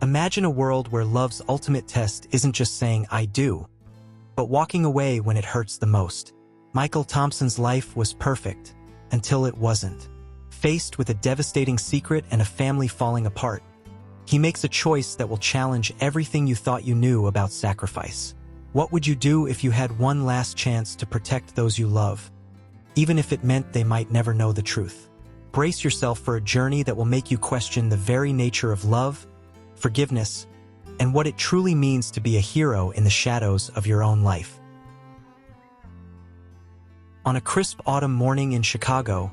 Imagine a world where love's ultimate test isn't just saying "I do," but walking away when it hurts the most. Michael Thompson's life was perfect, until it wasn't. Faced with a devastating secret and a family falling apart, he makes a choice that will challenge everything you thought you knew about sacrifice. What would you do if you had one last chance to protect those you love, even if it meant they might never know the truth? Brace yourself for a journey that will make you question the very nature of love, forgiveness, and what it truly means to be a hero in the shadows of your own life. On a crisp autumn morning in Chicago,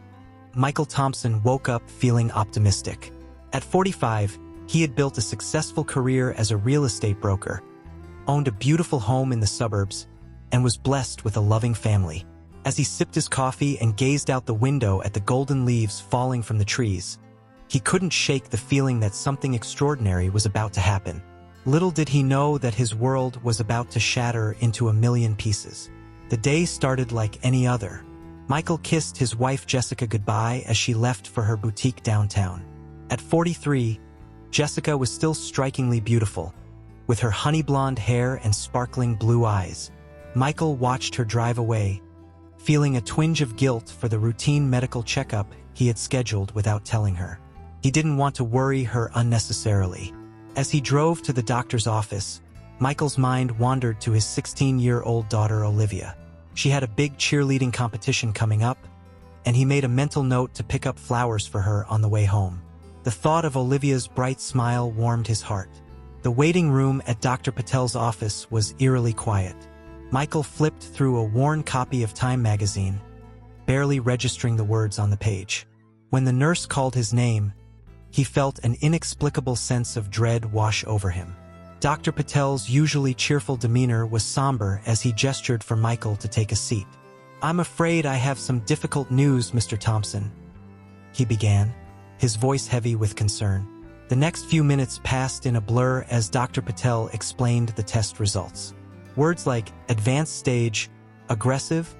Michael Thompson woke up feeling optimistic. At 45, he had built a successful career as a real estate broker, owned a beautiful home in the suburbs, and was blessed with a loving family. As he sipped his coffee and gazed out the window at the golden leaves falling from the trees, he couldn't shake the feeling that something extraordinary was about to happen. Little did he know that his world was about to shatter into a million pieces. The day started like any other. Michael kissed his wife Jessica goodbye as she left for her boutique downtown. At 43, Jessica was still strikingly beautiful, with her honey blonde hair and sparkling blue eyes. Michael watched her drive away, feeling a twinge of guilt for the routine medical checkup he had scheduled without telling her. He didn't want to worry her unnecessarily. As he drove to the doctor's office, Michael's mind wandered to his 16-year-old daughter Olivia. She had a big cheerleading competition coming up, and he made a mental note to pick up flowers for her on the way home. The thought of Olivia's bright smile warmed his heart. The waiting room at Dr. Patel's office was eerily quiet. Michael flipped through a worn copy of Time magazine, barely registering the words on the page. When the nurse called his name, he felt an inexplicable sense of dread wash over him. Dr. Patel's usually cheerful demeanor was somber as he gestured for Michael to take a seat. "I'm afraid I have some difficult news, Mr. Thompson," he began, his voice heavy with concern. The next few minutes passed in a blur as Dr. Patel explained the test results. Words like advanced stage, aggressive,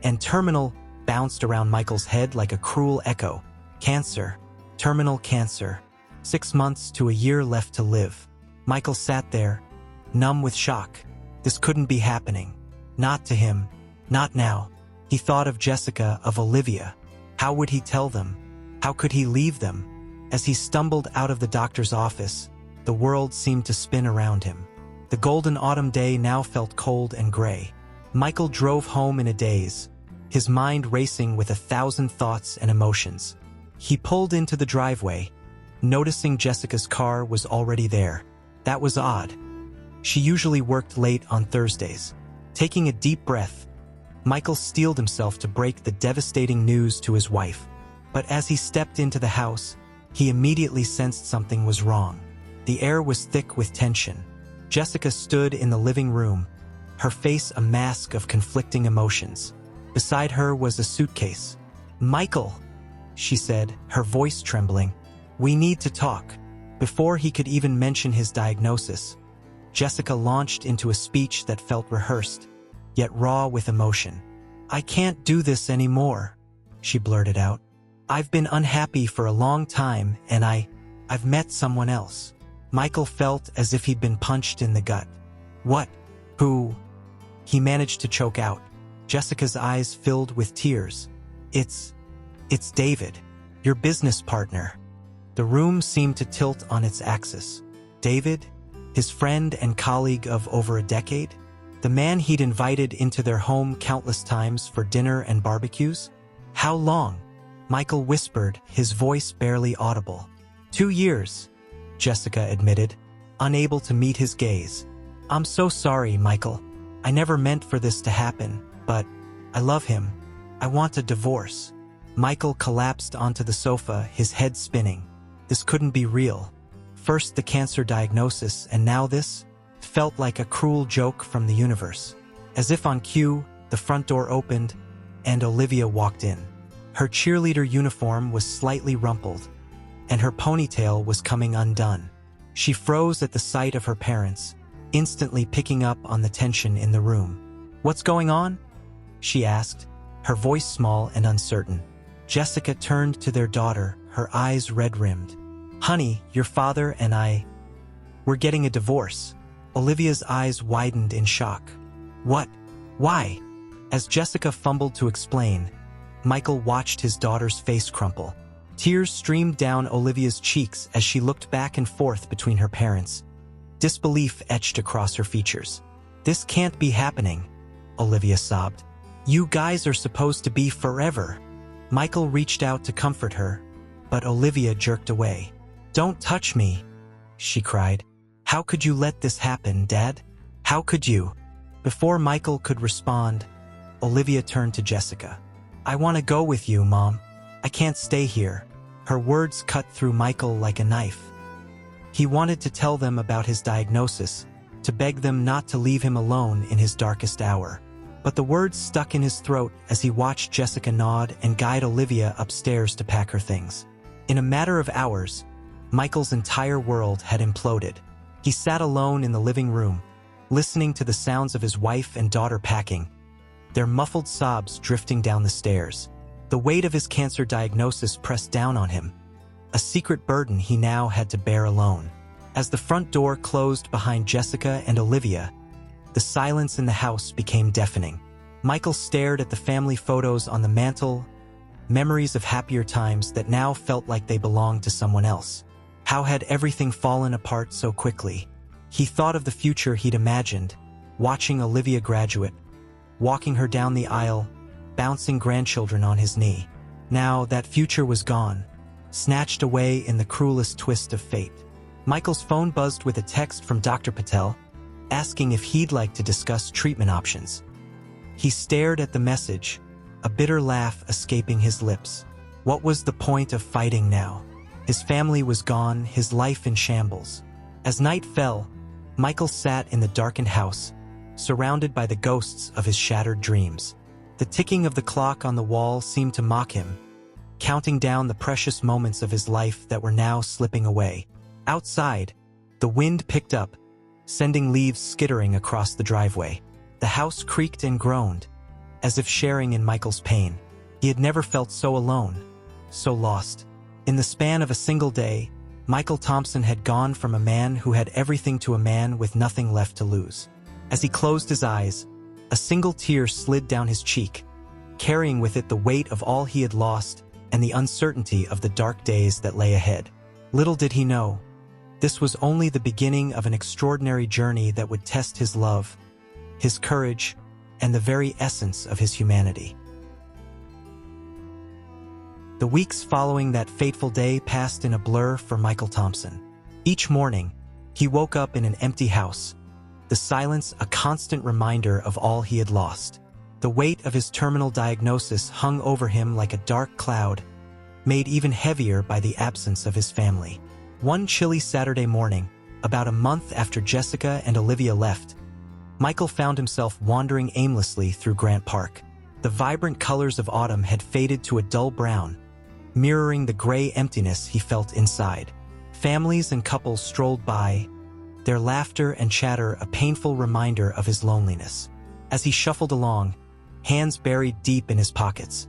and terminal bounced around Michael's head like a cruel echo. Cancer, terminal cancer, 6 months to a year left to live. Michael sat there, numb with shock. This couldn't be happening. Not to him. Not now. He thought of Jessica, of Olivia. How would he tell them? How could he leave them? As he stumbled out of the doctor's office, the world seemed to spin around him. The golden autumn day now felt cold and gray. Michael drove home in a daze, his mind racing with 1,000 thoughts and emotions. He pulled into the driveway, noticing Jessica's car was already there. That was odd. She usually worked late on Thursdays. Taking a deep breath, Michael steeled himself to break the devastating news to his wife. But as he stepped into the house, he immediately sensed something was wrong. The air was thick with tension. Jessica stood in the living room, her face a mask of conflicting emotions. Beside her was a suitcase. "Michael," she said, her voice trembling, "we need to talk." Before he could even mention his diagnosis, Jessica launched into a speech that felt rehearsed, yet raw with emotion. "I can't do this anymore," she blurted out. "I've been unhappy for a long time, and I've met someone else." Michael felt as if he'd been punched in the gut. "What? Who?" he managed to choke out. Jessica's eyes filled with tears. It's David, your business partner." The room seemed to tilt on its axis. David, his friend and colleague of over a decade? The man he'd invited into their home countless times for dinner and barbecues? "How long?" Michael whispered, his voice barely audible. 2 years, Jessica admitted, unable to meet his gaze. "I'm so sorry, Michael. I never meant for this to happen, but I love him. I want a divorce." Michael collapsed onto the sofa, his head spinning. This couldn't be real. First the cancer diagnosis, and now this? Felt like a cruel joke from the universe. As if on cue, the front door opened, and Olivia walked in. Her cheerleader uniform was slightly rumpled, and her ponytail was coming undone. She froze at the sight of her parents, instantly picking up on the tension in the room. "What's going on?" she asked, her voice small and uncertain. Jessica turned to their daughter, her eyes red-rimmed. "Honey, your father and I, We're getting a divorce. Olivia's eyes widened in shock. What? Why? As Jessica fumbled to explain, Michael watched his daughter's face crumple. Tears streamed down Olivia's cheeks as she looked back and forth between her parents. Disbelief etched across her features. This can't be happening, Olivia sobbed. You guys are supposed to be forever. Michael reached out to comfort her, but Olivia jerked away. Don't touch me, she cried. How could you let this happen, Dad? How could you? Before Michael could respond, Olivia turned to Jessica. I want to go with you, Mom. I can't stay here. Her words cut through Michael like a knife. He wanted to tell them about his diagnosis, to beg them not to leave him alone in his darkest hour. But the words stuck in his throat as he watched Jessica nod and guide Olivia upstairs to pack her things. In a matter of hours, Michael's entire world had imploded. He sat alone in the living room, listening to the sounds of his wife and daughter packing, their muffled sobs drifting down the stairs. The weight of his cancer diagnosis pressed down on him, a secret burden he now had to bear alone. As the front door closed behind Jessica and Olivia, the silence in the house became deafening. Michael stared at the family photos on the mantel, memories of happier times that now felt like they belonged to someone else. How had everything fallen apart so quickly? He thought of the future he'd imagined, watching Olivia graduate, walking her down the aisle, bouncing grandchildren on his knee. Now that future was gone, snatched away in the cruelest twist of fate. Michael's phone buzzed with a text from Dr. Patel, asking if he'd like to discuss treatment options. He stared at the message, a bitter laugh escaping his lips. What was the point of fighting now? His family was gone, his life in shambles. As night fell, Michael sat in the darkened house, surrounded by the ghosts of his shattered dreams. The ticking of the clock on the wall seemed to mock him, counting down the precious moments of his life that were now slipping away. Outside, the wind picked up, sending leaves skittering across the driveway. The house creaked and groaned, as if sharing in Michael's pain. He had never felt so alone, so lost. In the span of a single day, Michael Thompson had gone from a man who had everything to a man with nothing left to lose. As he closed his eyes, a single tear slid down his cheek, carrying with it the weight of all he had lost and the uncertainty of the dark days that lay ahead. Little did he know, this was only the beginning of an extraordinary journey that would test his love, his courage, and the very essence of his humanity. The weeks following that fateful day passed in a blur for Michael Thompson. Each morning, he woke up in an empty house, the silence a constant reminder of all he had lost. The weight of his terminal diagnosis hung over him like a dark cloud, made even heavier by the absence of his family. One chilly Saturday morning, about a month after Jessica and Olivia left, Michael found himself wandering aimlessly through Grant Park. The vibrant colors of autumn had faded to a dull brown, mirroring the gray emptiness he felt inside. Families and couples strolled by, their laughter and chatter a painful reminder of his loneliness. As he shuffled along, hands buried deep in his pockets,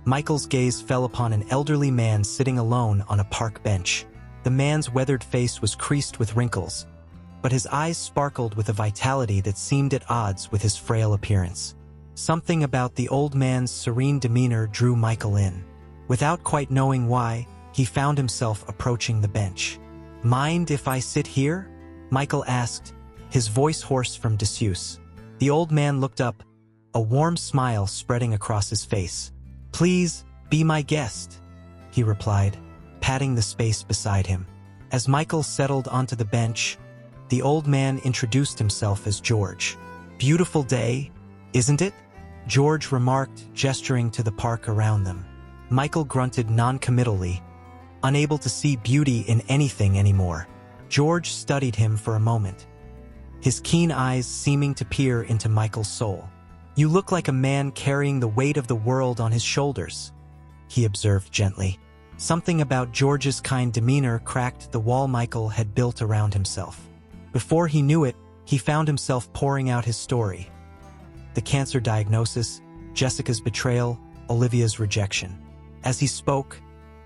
Michael's gaze fell upon an elderly man sitting alone on a park bench. The man's weathered face was creased with wrinkles, but his eyes sparkled with a vitality that seemed at odds with his frail appearance. Something about the old man's serene demeanor drew Michael in. Without quite knowing why, he found himself approaching the bench. "Mind if I sit here?" Michael asked, his voice hoarse from disuse. The old man looked up, a warm smile spreading across his face. "Please, be my guest," he replied, patting the space beside him. As Michael settled onto the bench, the old man introduced himself as George. "Beautiful day, isn't it?" George remarked, gesturing to the park around them. Michael grunted non-committally, unable to see beauty in anything anymore. George studied him for a moment, his keen eyes seeming to peer into Michael's soul. "You look like a man carrying the weight of the world on his shoulders," he observed gently. Something about George's kind demeanor cracked the wall Michael had built around himself. Before he knew it, he found himself pouring out his story. The cancer diagnosis, Jessica's betrayal, Olivia's rejection. As he spoke,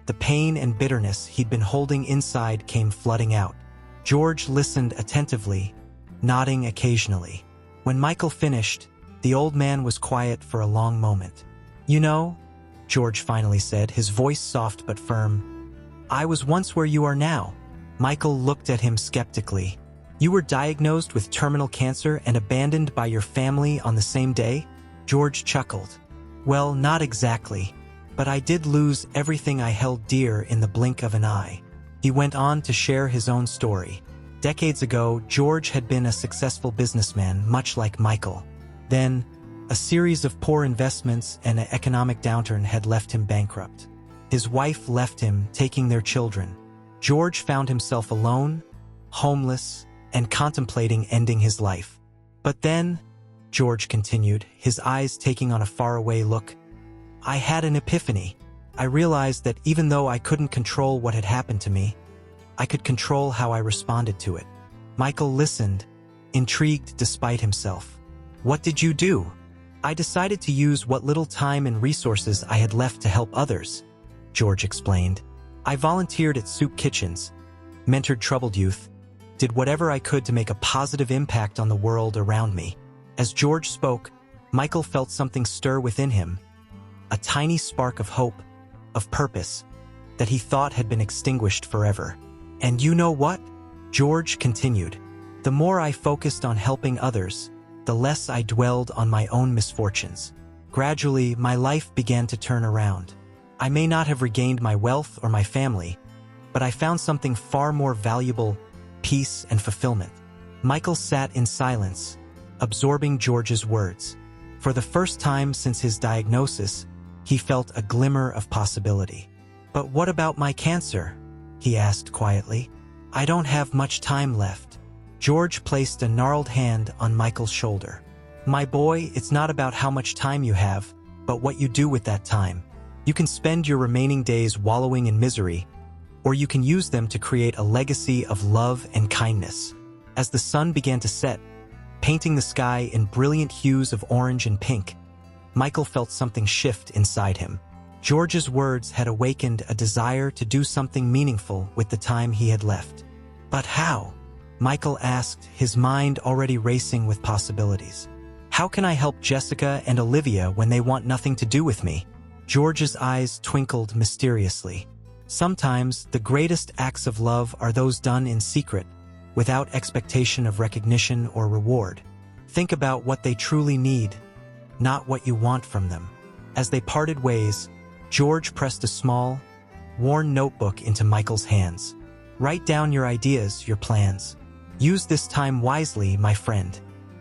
the pain and bitterness he'd been holding inside came flooding out. George listened attentively, nodding occasionally. When Michael finished, the old man was quiet for a long moment. "You know," George finally said, his voice soft but firm, "I was once where you are now." Michael looked at him skeptically. "You were diagnosed with terminal cancer and abandoned by your family on the same day?" George chuckled. "Well, not exactly, but I did lose everything I held dear in the blink of an eye." He went on to share his own story. Decades ago, George had been a successful businessman, much like Michael. Then, a series of poor investments and an economic downturn had left him bankrupt. His wife left him, taking their children. George found himself alone, homeless, and contemplating ending his life. "But then," George continued, his eyes taking on a faraway look, "I had an epiphany. I realized that even though I couldn't control what had happened to me, I could control how I responded to it." Michael listened, intrigued despite himself. "What did you do?" "I decided to use what little time and resources I had left to help others," George explained. "I volunteered at soup kitchens, mentored troubled youth, did whatever I could to make a positive impact on the world around me." As George spoke, Michael felt something stir within him, a tiny spark of hope, of purpose, that he thought had been extinguished forever. "And you know what?" George continued. "The more I focused on helping others, the less I dwelled on my own misfortunes. Gradually, my life began to turn around. I may not have regained my wealth or my family, but I found something far more valuable: peace and fulfillment." Michael sat in silence, absorbing George's words. For the first time since his diagnosis, he felt a glimmer of possibility. "But what about my cancer?" he asked quietly. "I don't have much time left." George placed a gnarled hand on Michael's shoulder. "My boy, it's not about how much time you have, but what you do with that time. You can spend your remaining days wallowing in misery, or you can use them to create a legacy of love and kindness." As the sun began to set, painting the sky in brilliant hues of orange and pink, Michael felt something shift inside him. George's words had awakened a desire to do something meaningful with the time he had left. "But how?" Michael asked, his mind already racing with possibilities. "How can I help Jessica and Olivia when they want nothing to do with me?" George's eyes twinkled mysteriously. "Sometimes the greatest acts of love are those done in secret, without expectation of recognition or reward. Think about what they truly need, not what you want from them." As they parted ways, George pressed a small, worn notebook into Michael's hands. "Write down your ideas, your plans. Use this time wisely, my friend."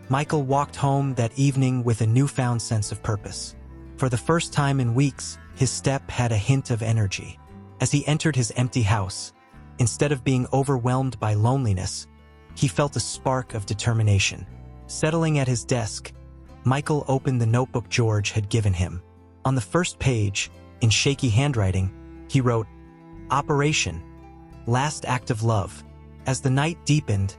Michael walked home that evening with a newfound sense of purpose. For the first time in weeks, his step had a hint of energy. As he entered his empty house, instead of being overwhelmed by loneliness, he felt a spark of determination. Settling at his desk, Michael opened the notebook George had given him. On the first page, in shaky handwriting, he wrote, "Operation, Last Act of Love." As the night deepened,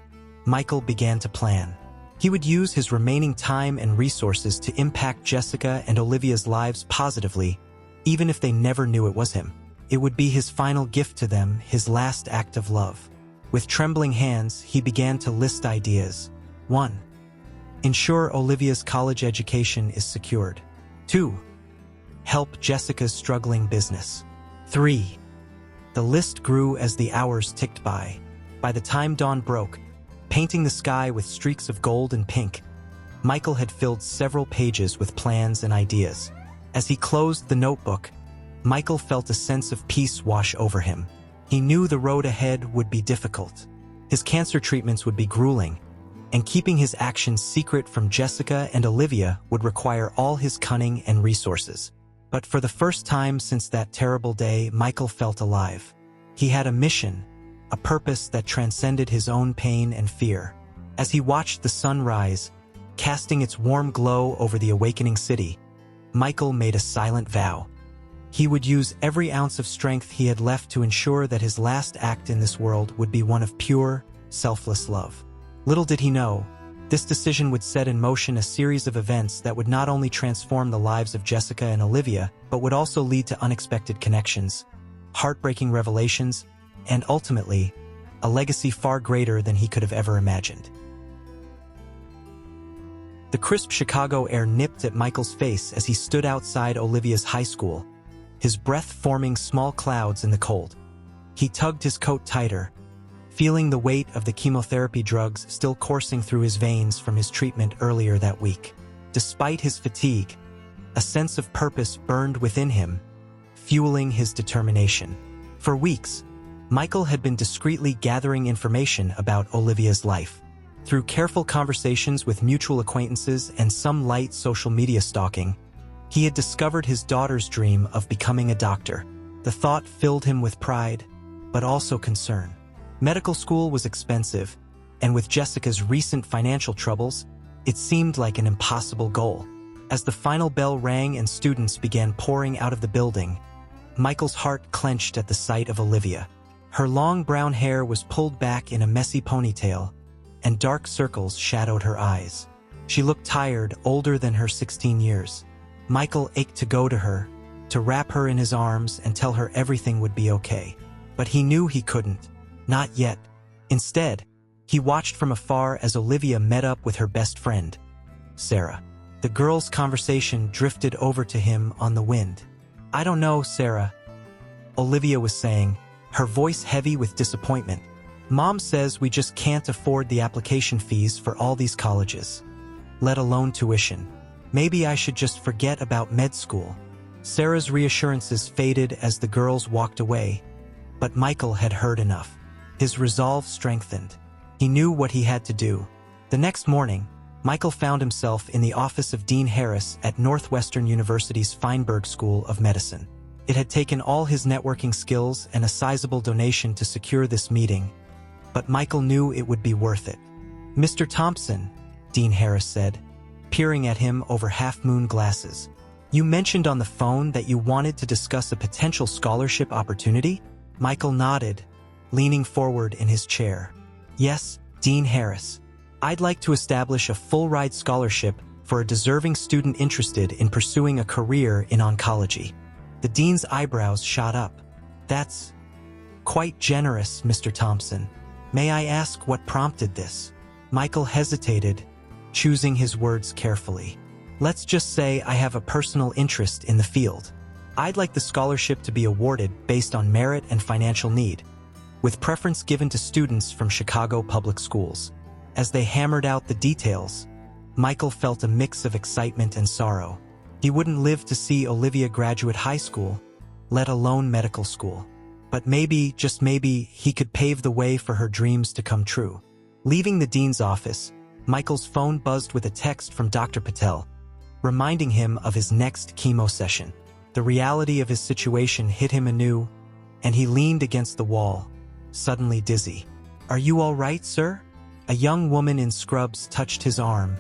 Michael began to plan. He would use his remaining time and resources to impact Jessica and Olivia's lives positively, even if they never knew it was him. It would be his final gift to them, his last act of love. With trembling hands, he began to list ideas. 1. Ensure Olivia's college education is secured. 2. Help Jessica's struggling business. 3. The list grew as the hours ticked by. By the time dawn broke, painting the sky with streaks of gold and pink, Michael had filled several pages with plans and ideas. As he closed the notebook, Michael felt a sense of peace wash over him. He knew the road ahead would be difficult. His cancer treatments would be grueling, and keeping his actions secret from Jessica and Olivia would require all his cunning and resources. But for the first time since that terrible day, Michael felt alive. He had a mission, a purpose that transcended his own pain and fear. As he watched the sun rise, casting its warm glow over the awakening city, Michael made a silent vow. He would use every ounce of strength he had left to ensure that his last act in this world would be one of pure, selfless love. Little did he know, this decision would set in motion a series of events that would not only transform the lives of Jessica and Olivia, but would also lead to unexpected connections, heartbreaking revelations, and ultimately, a legacy far greater than he could have ever imagined. The crisp Chicago air nipped at Michael's face as he stood outside Olivia's high school, his breath forming small clouds in the cold. He tugged his coat tighter, feeling the weight of the chemotherapy drugs still coursing through his veins from his treatment earlier that week. Despite his fatigue, a sense of purpose burned within him, fueling his determination. For weeks, Michael had been discreetly gathering information about Olivia's life. Through careful conversations with mutual acquaintances and some light social media stalking, he had discovered his daughter's dream of becoming a doctor. The thought filled him with pride, but also concern. Medical school was expensive, and with Jessica's recent financial troubles, it seemed like an impossible goal. As the final bell rang and students began pouring out of the building, Michael's heart clenched at the sight of Olivia. Her long brown hair was pulled back in a messy ponytail, and dark circles shadowed her eyes. She looked tired, older than her 16 years. Michael ached to go to her, to wrap her in his arms and tell her everything would be okay. But he knew he couldn't. Not yet. Instead, he watched from afar as Olivia met up with her best friend, Sarah. The girls' conversation drifted over to him on the wind. "I don't know, Sarah," Olivia was saying, her voice heavy with disappointment. "Mom says we just can't afford the application fees for all these colleges, let alone tuition. Maybe I should just forget about med school." Sarah's reassurances faded as the girls walked away, but Michael had heard enough. His resolve strengthened. He knew what he had to do. The next morning, Michael found himself in the office of Dean Harris at Northwestern University's Feinberg School of Medicine. It had taken all his networking skills and a sizable donation to secure this meeting, but Michael knew it would be worth it. "Mr. Thompson," Dean Harris said, peering at him over half-moon glasses, "you mentioned on the phone that you wanted to discuss a potential scholarship opportunity?" Michael nodded, leaning forward in his chair. "Yes, Dean Harris. I'd like to establish a full-ride scholarship for a deserving student interested in pursuing a career in oncology." The dean's eyebrows shot up. "That's quite generous, Mr. Thompson. May I ask what prompted this?" Michael hesitated, choosing his words carefully. "Let's just say I have a personal interest in the field. I'd like the scholarship to be awarded based on merit and financial need, with preference given to students from Chicago public schools." As they hammered out the details, Michael felt a mix of excitement and sorrow. He wouldn't live to see Olivia graduate high school, let alone medical school. But maybe, just maybe, he could pave the way for her dreams to come true. Leaving the dean's office, Michael's phone buzzed with a text from Dr. Patel, reminding him of his next chemo session. The reality of his situation hit him anew, and he leaned against the wall, suddenly dizzy. "Are you all right, sir?" A young woman in scrubs touched his arm,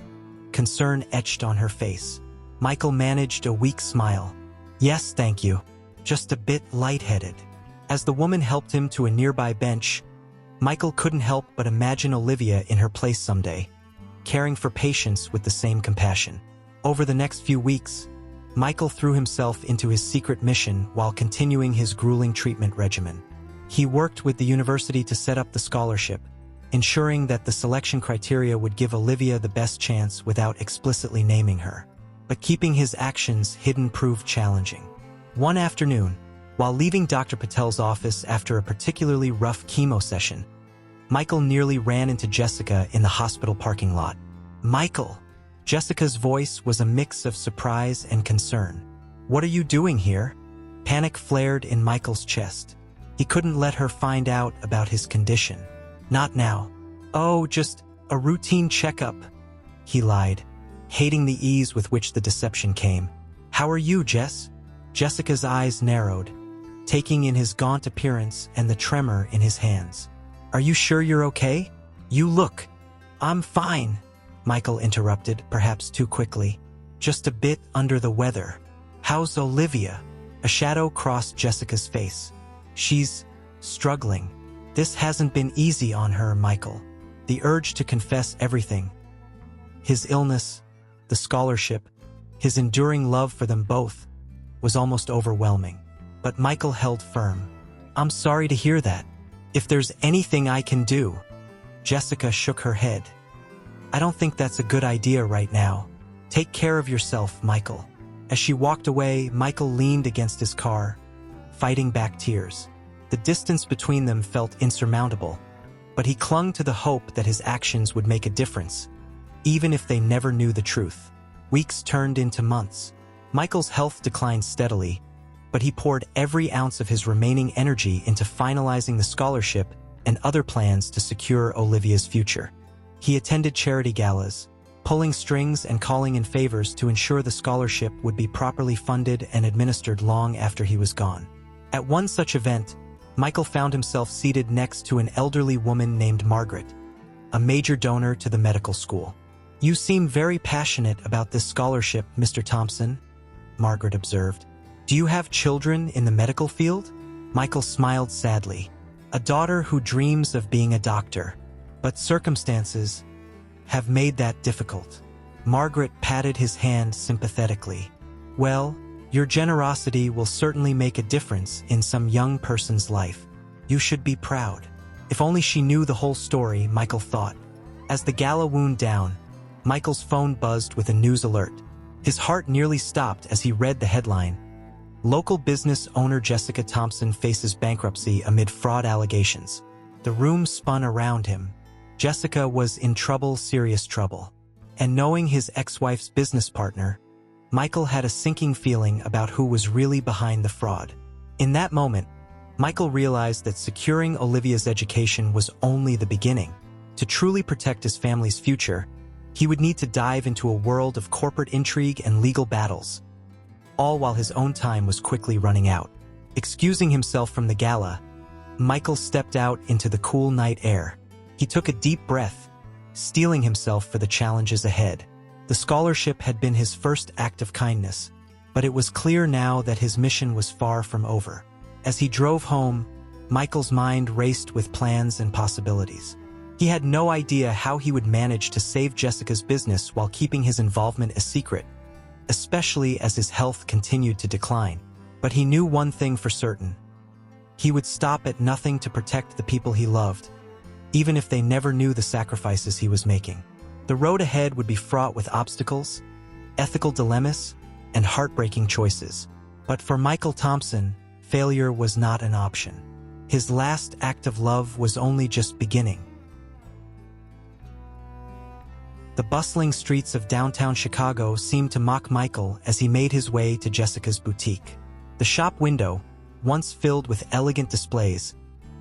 concern etched on her face. Michael managed a weak smile. "Yes, thank you. Just a bit lightheaded." As the woman helped him to a nearby bench, Michael couldn't help but imagine Olivia in her place someday, caring for patients with the same compassion. Over the next few weeks, Michael threw himself into his secret mission while continuing his grueling treatment regimen. He worked with the university to set up the scholarship, ensuring that the selection criteria would give Olivia the best chance without explicitly naming her. But keeping his actions hidden proved challenging. One afternoon, while leaving Dr. Patel's office after a particularly rough chemo session, Michael nearly ran into Jessica in the hospital parking lot. "Michael!" Jessica's voice was a mix of surprise and concern. "What are you doing here?" Panic flared in Michael's chest. He couldn't let her find out about his condition. "Not now." "Oh, just a routine checkup," he lied, hating the ease with which the deception came. "How are you, Jess?" Jessica's eyes narrowed, taking in his gaunt appearance and the tremor in his hands. "Are you sure you're okay? You look—" "I'm fine," Michael interrupted, perhaps too quickly. "Just a bit under the weather." "How's Olivia?" A shadow crossed Jessica's face. "She's struggling." This hasn't been easy on her, Michael. The urge to confess everything. His illness, the scholarship, his enduring love for them both, was almost overwhelming. But Michael held firm. "I'm sorry to hear that. If there's anything I can do. Jessica shook her head. I don't think that's a good idea right now. Take care of yourself, Michael. As she walked away, Michael leaned against his car, fighting back tears. The distance between them felt insurmountable, but he clung to the hope that his actions would make a difference, even if they never knew the truth. Weeks turned into months. Michael's health declined steadily, but he poured every ounce of his remaining energy into finalizing the scholarship and other plans to secure Olivia's future. He attended charity galas, pulling strings and calling in favors to ensure the scholarship would be properly funded and administered long after he was gone. At one such event, Michael found himself seated next to an elderly woman named Margaret, a major donor to the medical school. You seem very passionate about this scholarship, Mr. Thompson, Margaret observed. Do you have children in the medical field? Michael smiled sadly. A daughter who dreams of being a doctor, but circumstances have made that difficult. Margaret patted his hand sympathetically. Well, your generosity will certainly make a difference in some young person's life. You should be proud. If only she knew the whole story, Michael thought. As the gala wound down, Michael's phone buzzed with a news alert. His heart nearly stopped as he read the headline. Local business owner Jessica Thompson faces bankruptcy amid fraud allegations. The room spun around him. Jessica was in trouble, serious trouble. And knowing his ex-wife's business partner, Michael had a sinking feeling about who was really behind the fraud. In that moment, Michael realized that securing Olivia's education was only the beginning. To truly protect his family's future, he would need to dive into a world of corporate intrigue and legal battles, all while his own time was quickly running out. Excusing himself from the gala, Michael stepped out into the cool night air. He took a deep breath, steeling himself for the challenges ahead. The scholarship had been his first act of kindness, but it was clear now that his mission was far from over. As he drove home, Michael's mind raced with plans and possibilities. He had no idea how he would manage to save Jessica's business while keeping his involvement a secret, especially as his health continued to decline. But he knew one thing for certain. He would stop at nothing to protect the people he loved, even if they never knew the sacrifices he was making. The road ahead would be fraught with obstacles, ethical dilemmas, and heartbreaking choices. But for Michael Thompson, failure was not an option. His last act of love was only just beginning. The bustling streets of downtown Chicago seemed to mock Michael as he made his way to Jessica's boutique. The shop window, once filled with elegant displays,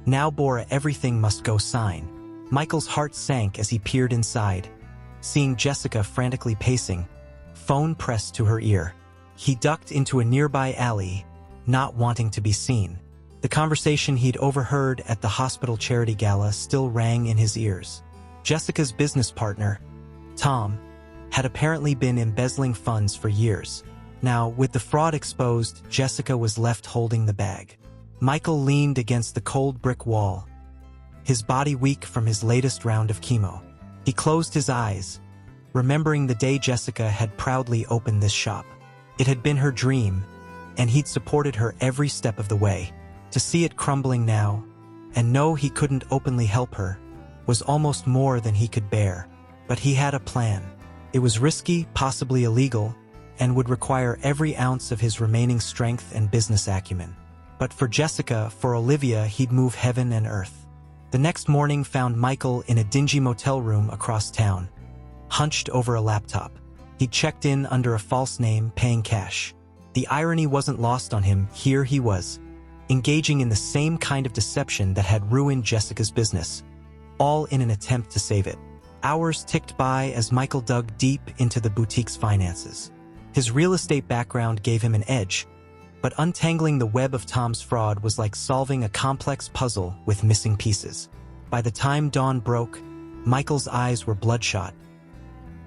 now bore a "Everything Must Go" sign. Michael's heart sank as he peered inside, seeing Jessica frantically pacing, phone pressed to her ear. He ducked into a nearby alley, not wanting to be seen. The conversation he'd overheard at the hospital charity gala still rang in his ears. Jessica's business partner, Tom, had apparently been embezzling funds for years. Now, with the fraud exposed, Jessica was left holding the bag. Michael leaned against the cold brick wall, his body weak from his latest round of chemo. He closed his eyes, remembering the day Jessica had proudly opened this shop. It had been her dream, and he'd supported her every step of the way. To see it crumbling now, and know he couldn't openly help her, was almost more than he could bear. But he had a plan. It was risky, possibly illegal, and would require every ounce of his remaining strength and business acumen. But for Jessica, for Olivia, he'd move heaven and earth. The next morning found Michael in a dingy motel room across town, hunched over a laptop. He'd checked in under a false name, paying cash. The irony wasn't lost on him. Here he was, engaging in the same kind of deception that had ruined Jessica's business, all in an attempt to save it. Hours ticked by as Michael dug deep into the boutique's finances. His real estate background gave him an edge, but untangling the web of Tom's fraud was like solving a complex puzzle with missing pieces. By the time dawn broke, Michael's eyes were bloodshot,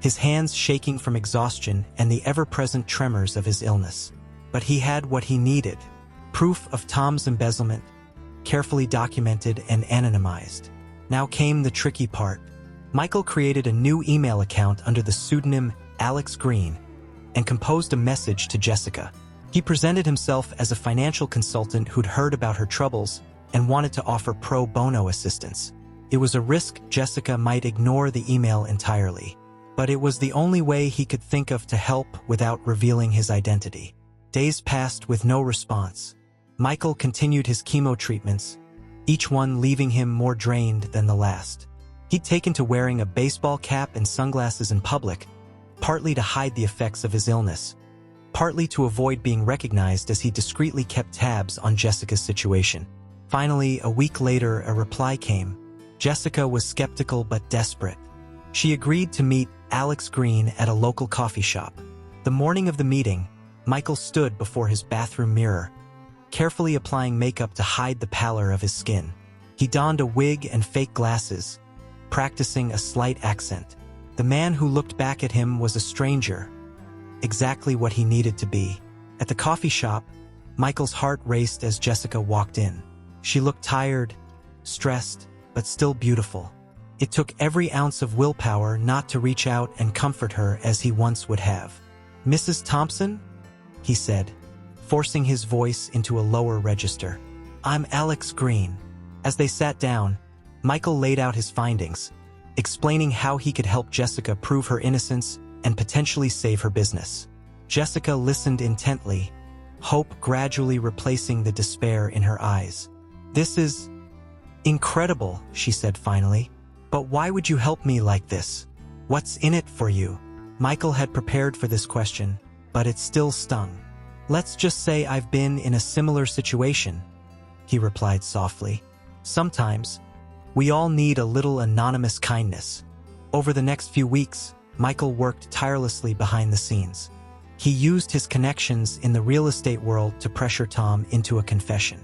his hands shaking from exhaustion and the ever-present tremors of his illness. But he had what he needed: proof of Tom's embezzlement, carefully documented and anonymized. Now came the tricky part. Michael created a new email account under the pseudonym Alex Green and composed a message to Jessica. He presented himself as a financial consultant who'd heard about her troubles and wanted to offer pro bono assistance. It was a risk Jessica might ignore the email entirely, but it was the only way he could think of to help without revealing his identity. Days passed with no response. Michael continued his chemo treatments, each one leaving him more drained than the last. He'd taken to wearing a baseball cap and sunglasses in public, partly to hide the effects of his illness, partly to avoid being recognized as he discreetly kept tabs on Jessica's situation. Finally, a week later, a reply came. Jessica was skeptical but desperate. She agreed to meet Alex Green at a local coffee shop. The morning of the meeting, Michael stood before his bathroom mirror, carefully applying makeup to hide the pallor of his skin. He donned a wig and fake glasses, practicing a slight accent. The man who looked back at him was a stranger, exactly what he needed to be. At the coffee shop, Michael's heart raced as Jessica walked in. She looked tired, stressed, but still beautiful. It took every ounce of willpower not to reach out and comfort her as he once would have. "Mrs. Thompson?" he said, forcing his voice into a lower register. "I'm Alex Green." As they sat down, Michael laid out his findings, explaining how he could help Jessica prove her innocence and potentially save her business. Jessica listened intently, hope gradually replacing the despair in her eyes. "This is incredible," she said finally. "But why would you help me like this? What's in it for you?" Michael had prepared for this question, but it still stung. "Let's just say I've been in a similar situation," he replied softly. "Sometimes, we all need a little anonymous kindness." Over the next few weeks, Michael worked tirelessly behind the scenes. He used his connections in the real estate world to pressure Tom into a confession.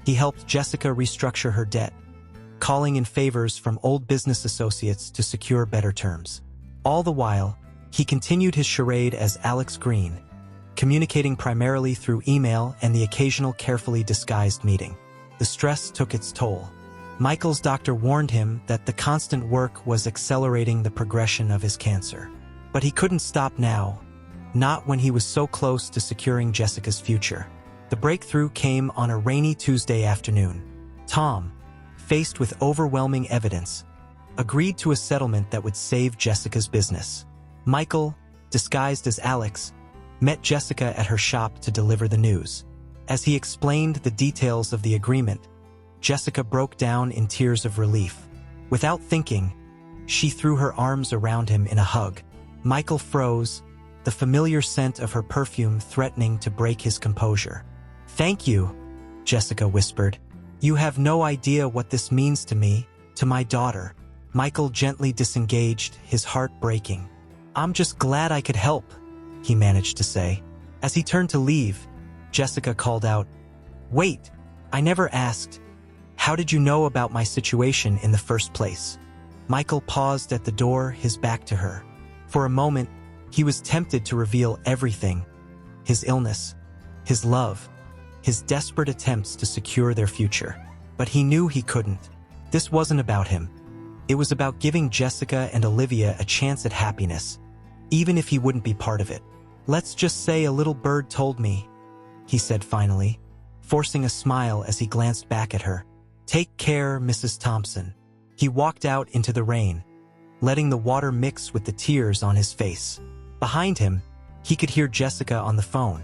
He helped Jessica restructure her debt, calling in favors from old business associates to secure better terms. All the while, he continued his charade as Alex Green, communicating primarily through email and the occasional carefully disguised meeting. The stress took its toll. Michael's doctor warned him that the constant work was accelerating the progression of his cancer. But he couldn't stop now, not when he was so close to securing Jessica's future. The breakthrough came on a rainy Tuesday afternoon. Tom, faced with overwhelming evidence, agreed to a settlement that would save Jessica's business. Michael, disguised as Alex, met Jessica at her shop to deliver the news. As he explained the details of the agreement, Jessica broke down in tears of relief. Without thinking, she threw her arms around him in a hug. Michael froze, the familiar scent of her perfume threatening to break his composure. "Thank you," Jessica whispered. "You have no idea what this means to me, to my daughter." Michael gently disengaged, his heart breaking. "I'm just glad I could help," he managed to say. As he turned to leave, Jessica called out, "Wait, I never asked. How did you know about my situation in the first place?" Michael paused at the door, his back to her. For a moment, he was tempted to reveal everything: his illness, his love, his desperate attempts to secure their future. But he knew he couldn't. This wasn't about him. It was about giving Jessica and Olivia a chance at happiness, even if he wouldn't be part of it. "Let's just say a little bird told me," he said finally, forcing a smile as he glanced back at her. "Take care, Mrs. Thompson." He walked out into the rain, letting the water mix with the tears on his face. Behind him, he could hear Jessica on the phone,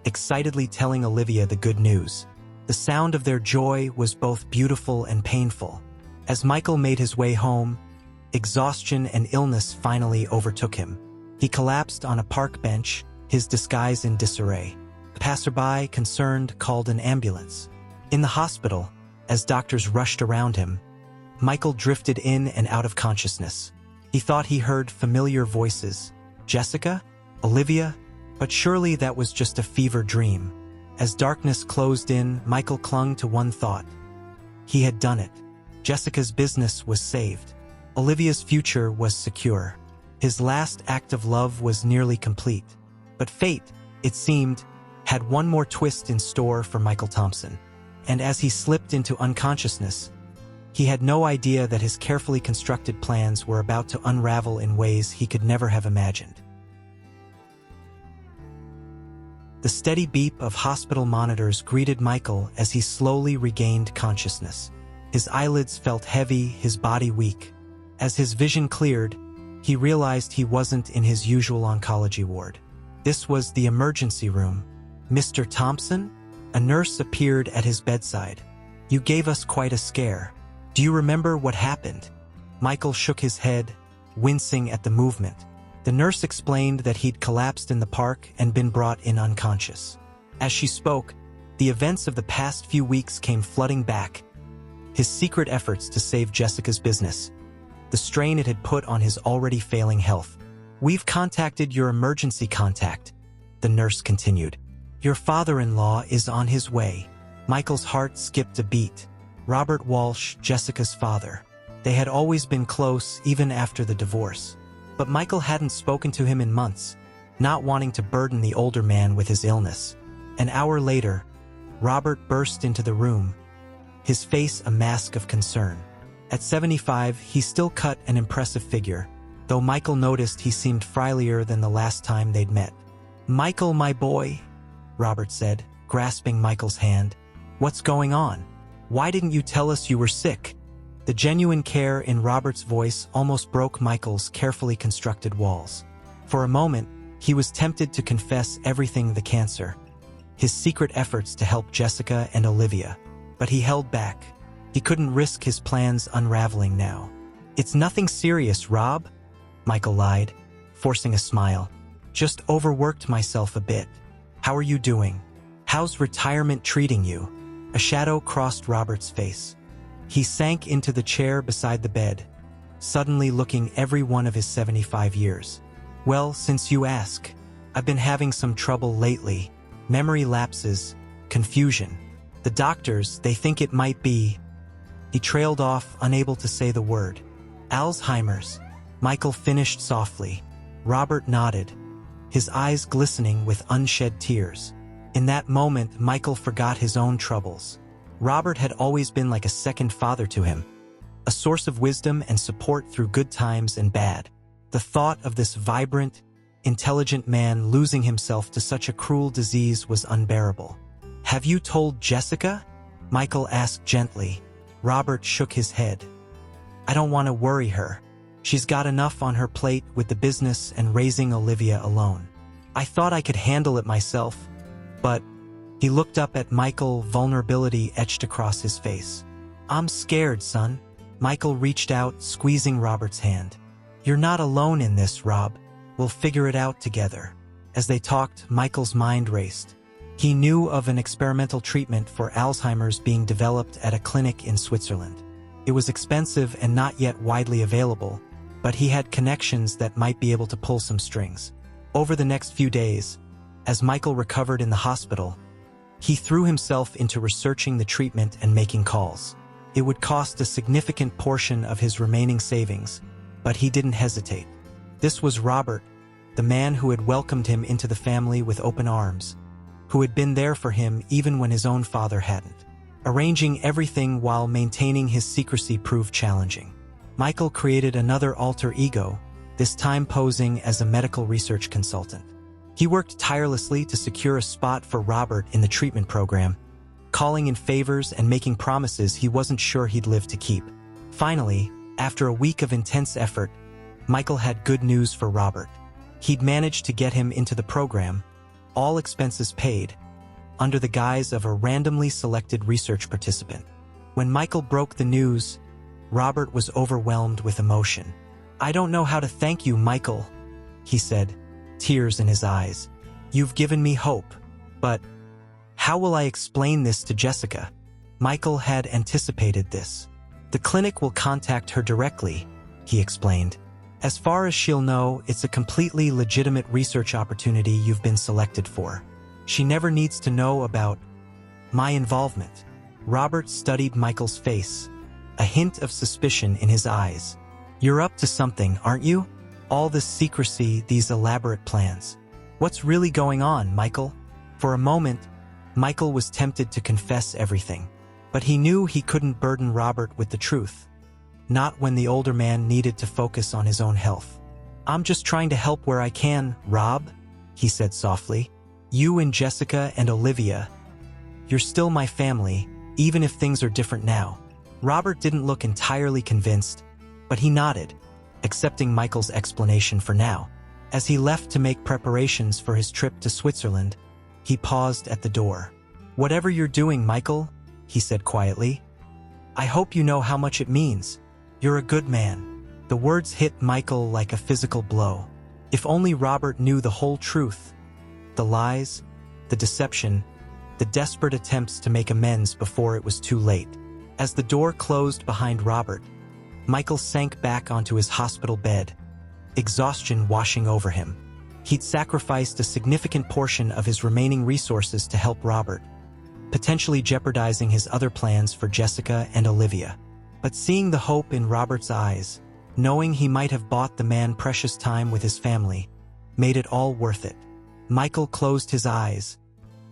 excitedly telling Olivia the good news. The sound of their joy was both beautiful and painful. As Michael made his way home, exhaustion and illness finally overtook him. He collapsed on a park bench, his disguise in disarray. A passerby, concerned, called an ambulance. In the hospital, as doctors rushed around him, Michael drifted in and out of consciousness. He thought he heard familiar voices. Jessica? Olivia? But surely that was just a fever dream. As darkness closed in, Michael clung to one thought. He had done it. Jessica's business was saved. Olivia's future was secure. His last act of love was nearly complete. But fate, it seemed, had one more twist in store for Michael Thompson. And as he slipped into unconsciousness, he had no idea that his carefully constructed plans were about to unravel in ways he could never have imagined. The steady beep of hospital monitors greeted Michael as he slowly regained consciousness. His eyelids felt heavy, his body weak. As his vision cleared, he realized he wasn't in his usual oncology ward. This was the emergency room. "Mr. Thompson?" A nurse appeared at his bedside. "You gave us quite a scare. Do you remember what happened?" Michael shook his head, wincing at the movement. The nurse explained that he'd collapsed in the park and been brought in unconscious. As she spoke, the events of the past few weeks came flooding back. His secret efforts to save Jessica's business, the strain it had put on his already failing health. "We've contacted your emergency contact," the nurse continued. "Your father-in-law is on his way." Michael's heart skipped a beat. Robert Walsh, Jessica's father. They had always been close, even after the divorce. But Michael hadn't spoken to him in months, not wanting to burden the older man with his illness. An hour later, Robert burst into the room, his face a mask of concern. At 75, he still cut an impressive figure, though Michael noticed he seemed frilier than the last time they'd met. "Michael, my boy," Robert said, grasping Michael's hand. "What's going on? Why didn't you tell us you were sick?" The genuine care in Robert's voice almost broke Michael's carefully constructed walls. For a moment, he was tempted to confess everything: the cancer, his secret efforts to help Jessica and Olivia. But he held back. He couldn't risk his plans unraveling now. "It's nothing serious, Rob," Michael lied, forcing a smile. "Just overworked myself a bit. How are you doing? How's retirement treating you?" A shadow crossed Robert's face. He sank into the chair beside the bed, suddenly looking every one of his 75 years. "Well, since you ask, I've been having some trouble lately. Memory lapses, confusion. The doctors, they think it might be..." He trailed off, unable to say the word. "Alzheimer's," Michael finished softly. Robert nodded, his eyes glistening with unshed tears. In that moment, Michael forgot his own troubles. Robert had always been like a second father to him, a source of wisdom and support through good times and bad. The thought of this vibrant, intelligent man losing himself to such a cruel disease was unbearable. "Have you told Jessica?" Michael asked gently. Robert shook his head. "I don't want to worry her. She's got enough on her plate with the business and raising Olivia alone. I thought I could handle it myself, but..." He looked up at Michael, vulnerability etched across his face. "I'm scared, son." Michael reached out, squeezing Robert's hand. "You're not alone in this, Rob. We'll figure it out together." As they talked, Michael's mind raced. He knew of an experimental treatment for Alzheimer's being developed at a clinic in Switzerland. It was expensive and not yet widely available, but he had connections that might be able to pull some strings. Over the next few days, as Michael recovered in the hospital, he threw himself into researching the treatment and making calls. It would cost a significant portion of his remaining savings, but he didn't hesitate. This was Robert, the man who had welcomed him into the family with open arms, who had been there for him even when his own father hadn't. Arranging everything while maintaining his secrecy proved challenging. Michael created another alter ego, this time posing as a medical research consultant. He worked tirelessly to secure a spot for Robert in the treatment program, calling in favors and making promises he wasn't sure he'd live to keep. Finally, after a week of intense effort, Michael had good news for Robert. He'd managed to get him into the program, all expenses paid, under the guise of a randomly selected research participant. When Michael broke the news, Robert was overwhelmed with emotion. "I don't know how to thank you, Michael," he said, tears in his eyes. "You've given me hope, but how will I explain this to Jessica?" Michael had anticipated this. "The clinic will contact her directly," he explained. "As far as she'll know, it's a completely legitimate research opportunity you've been selected for. She never needs to know about my involvement." Robert studied Michael's face, a hint of suspicion in his eyes. "You're up to something, aren't you? All this secrecy, these elaborate plans. What's really going on, Michael?" For a moment, Michael was tempted to confess everything, but he knew he couldn't burden Robert with the truth, not when the older man needed to focus on his own health. "I'm just trying to help where I can, Rob," he said softly. You and Jessica and Olivia, you're still my family, even if things are different now. Robert didn't look entirely convinced, but he nodded, accepting Michael's explanation for now. As he left to make preparations for his trip to Switzerland, he paused at the door. "Whatever you're doing, Michael," he said quietly, "I hope you know how much it means. You're a good man." The words hit Michael like a physical blow. If only Robert knew the whole truth. The lies, the deception, the desperate attempts to make amends before it was too late. As the door closed behind Robert, Michael sank back onto his hospital bed, exhaustion washing over him. He'd sacrificed a significant portion of his remaining resources to help Robert, potentially jeopardizing his other plans for Jessica and Olivia. But seeing the hope in Robert's eyes, knowing he might have bought the man precious time with his family, made it all worth it. Michael closed his eyes,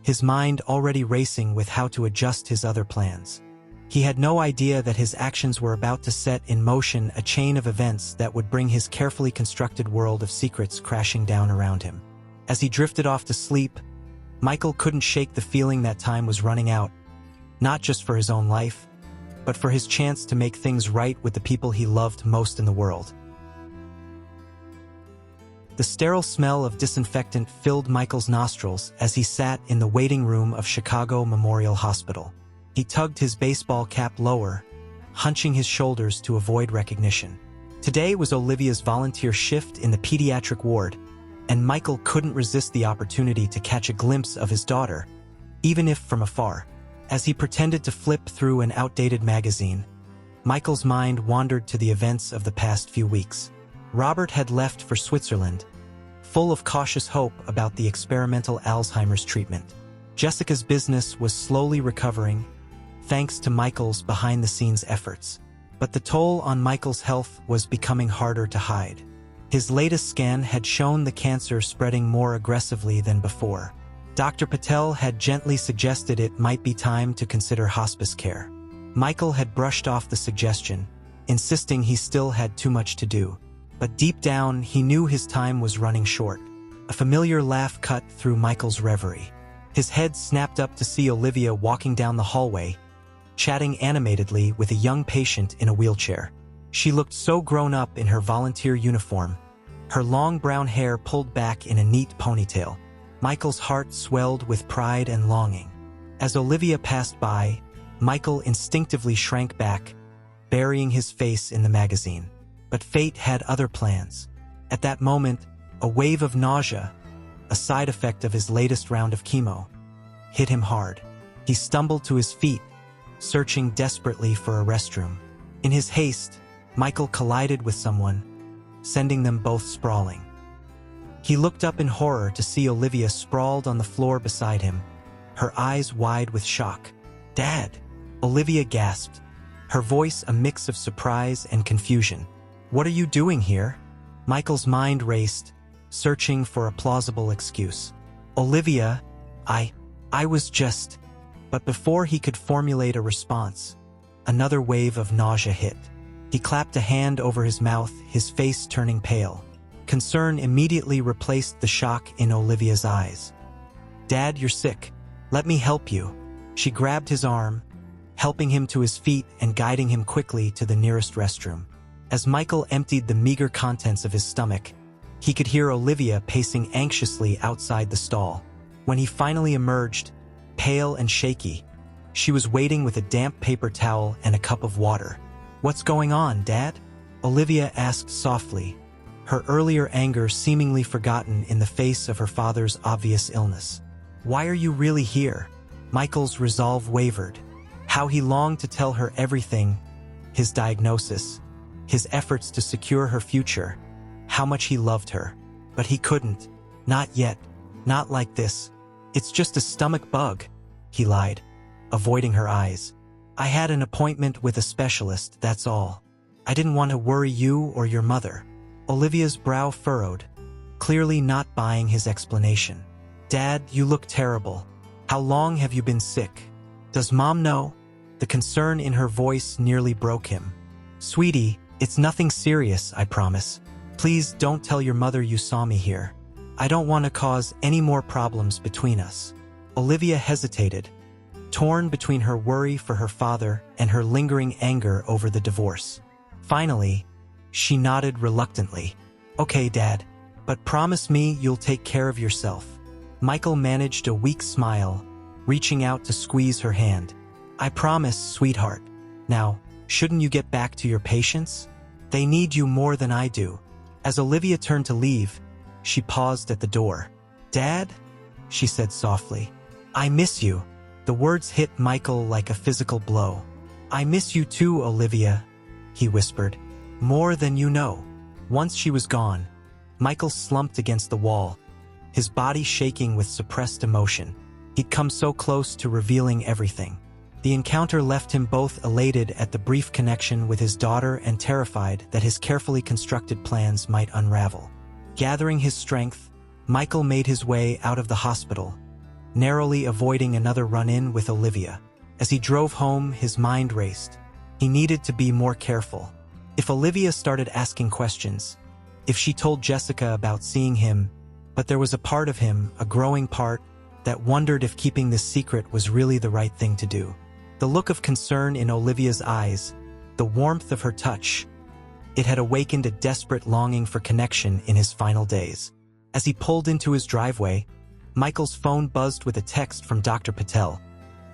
his mind already racing with how to adjust his other plans. He had no idea that his actions were about to set in motion a chain of events that would bring his carefully constructed world of secrets crashing down around him. As he drifted off to sleep, Michael couldn't shake the feeling that time was running out, not just for his own life, but for his chance to make things right with the people he loved most in the world. The sterile smell of disinfectant filled Michael's nostrils as he sat in the waiting room of Chicago Memorial Hospital. He tugged his baseball cap lower, hunching his shoulders to avoid recognition. Today was Olivia's volunteer shift in the pediatric ward, and Michael couldn't resist the opportunity to catch a glimpse of his daughter, even if from afar. As he pretended to flip through an outdated magazine, Michael's mind wandered to the events of the past few weeks. Robert had left for Switzerland, full of cautious hope about the experimental Alzheimer's treatment. Jessica's business was slowly recovering, thanks to Michael's behind-the-scenes efforts. But the toll on Michael's health was becoming harder to hide. His latest scan had shown the cancer spreading more aggressively than before. Dr. Patel had gently suggested it might be time to consider hospice care. Michael had brushed off the suggestion, insisting he still had too much to do. But deep down, he knew his time was running short. A familiar laugh cut through Michael's reverie. His head snapped up to see Olivia walking down the hallway, chatting animatedly with a young patient in a wheelchair. She looked so grown up in her volunteer uniform, her long brown hair pulled back in a neat ponytail. Michael's heart swelled with pride and longing. As Olivia passed by, Michael instinctively shrank back, burying his face in the magazine. But fate had other plans. At that moment, a wave of nausea, a side effect of his latest round of chemo, hit him hard. He stumbled to his feet, searching desperately for a restroom. In his haste, Michael collided with someone, sending them both sprawling. He looked up in horror to see Olivia sprawled on the floor beside him, her eyes wide with shock. "Dad!" Olivia gasped, her voice a mix of surprise and confusion. "What are you doing here?" Michael's mind raced, searching for a plausible excuse. "Olivia, I was just..." But before he could formulate a response, another wave of nausea hit. He clapped a hand over his mouth, his face turning pale. Concern immediately replaced the shock in Olivia's eyes. "Dad, you're sick. Let me help you." She grabbed his arm, helping him to his feet and guiding him quickly to the nearest restroom. As Michael emptied the meager contents of his stomach, he could hear Olivia pacing anxiously outside the stall. When he finally emerged, pale and shaky, she was waiting with a damp paper towel and a cup of water. "What's going on, Dad?" Olivia asked softly, her earlier anger seemingly forgotten in the face of her father's obvious illness. "Why are you really here?" Michael's resolve wavered. How he longed to tell her everything, his diagnosis, his efforts to secure her future, how much he loved her. But he couldn't. Not yet. Not like this. "It's just a stomach bug," he lied, avoiding her eyes. "I had an appointment with a specialist, that's all. I didn't want to worry you or your mother." Olivia's brow furrowed, clearly not buying his explanation. "Dad, you look terrible. How long have you been sick? Does Mom know?" The concern in her voice nearly broke him. "Sweetie, it's nothing serious, I promise. Please don't tell your mother you saw me here. I don't want to cause any more problems between us." Olivia hesitated, torn between her worry for her father and her lingering anger over the divorce. Finally, she nodded reluctantly. "Okay, Dad, but promise me you'll take care of yourself." Michael managed a weak smile, reaching out to squeeze her hand. "I promise, sweetheart. Now, shouldn't you get back to your patients? They need you more than I do." As Olivia turned to leave, she paused at the door. "Dad?" she said softly. "I miss you." The words hit Michael like a physical blow. "I miss you too, Olivia," he whispered. "More than you know." Once she was gone, Michael slumped against the wall, his body shaking with suppressed emotion. He'd come so close to revealing everything. The encounter left him both elated at the brief connection with his daughter and terrified that his carefully constructed plans might unravel. Gathering his strength, Michael made his way out of the hospital, narrowly avoiding another run-in with Olivia. As he drove home, his mind raced. He needed to be more careful. If Olivia started asking questions, if she told Jessica about seeing him, but there was a part of him, a growing part, that wondered if keeping this secret was really the right thing to do. The look of concern in Olivia's eyes, the warmth of her touch, it had awakened a desperate longing for connection in his final days. As he pulled into his driveway, Michael's phone buzzed with a text from Dr. Patel,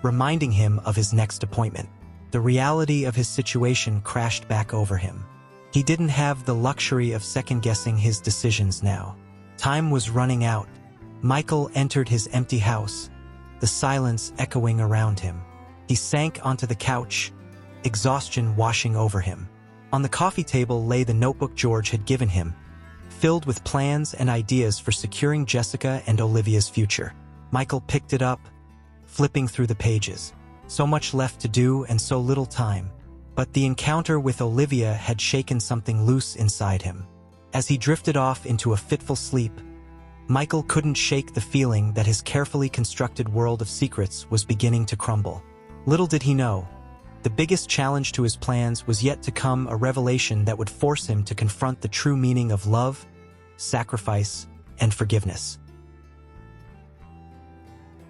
reminding him of his next appointment. The reality of his situation crashed back over him. He didn't have the luxury of second-guessing his decisions now. Time was running out. Michael entered his empty house, the silence echoing around him. He sank onto the couch, exhaustion washing over him. On the coffee table lay the notebook George had given him, filled with plans and ideas for securing Jessica and Olivia's future. Michael picked it up, flipping through the pages. So much left to do and so little time. But the encounter with Olivia had shaken something loose inside him. As he drifted off into a fitful sleep, Michael couldn't shake the feeling that his carefully constructed world of secrets was beginning to crumble. Little did he know, the biggest challenge to his plans was yet to come, a revelation that would force him to confront the true meaning of love, sacrifice, and forgiveness.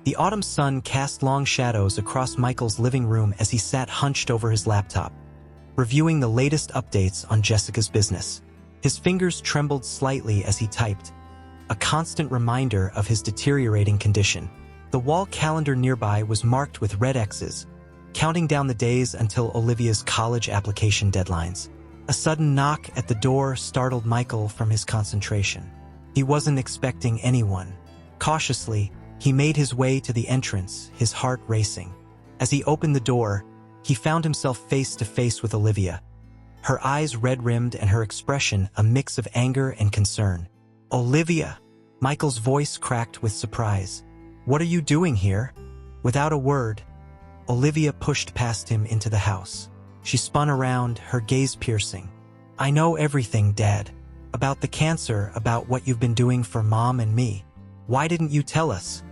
The autumn sun cast long shadows across Michael's living room as he sat hunched over his laptop, reviewing the latest updates on Jessica's business. His fingers trembled slightly as he typed, a constant reminder of his deteriorating condition. The wall calendar nearby was marked with red X's, counting down the days until Olivia's college application deadlines. A sudden knock at the door startled Michael from his concentration. He wasn't expecting anyone. Cautiously, he made his way to the entrance, his heart racing. As he opened the door, he found himself face to face with Olivia, her eyes red-rimmed and her expression a mix of anger and concern. "Olivia!" Michael's voice cracked with surprise. "What are you doing here?" Without a word, Olivia pushed past him into the house. She spun around, her gaze piercing. "I know everything, Dad. About the cancer, about what you've been doing for Mom and me. Why didn't you tell us?"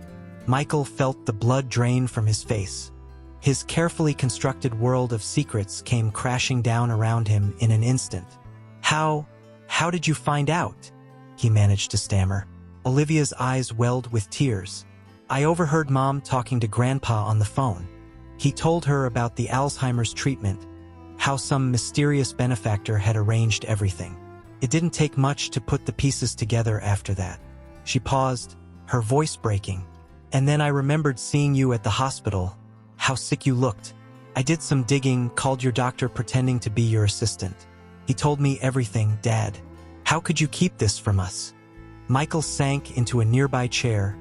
Michael felt the blood drain from his face. His carefully constructed world of secrets came crashing down around him in an instant. How did you find out?" he managed to stammer. Olivia's eyes welled with tears. "I overheard Mom talking to Grandpa on the phone. He told her about the Alzheimer's treatment, how some mysterious benefactor had arranged everything. It didn't take much to put the pieces together after that." She paused, her voice breaking. "And then I remembered seeing you at the hospital, how sick you looked. I did some digging, called your doctor pretending to be your assistant. He told me everything, Dad. How could you keep this from us?" Michael sank into a nearby chair,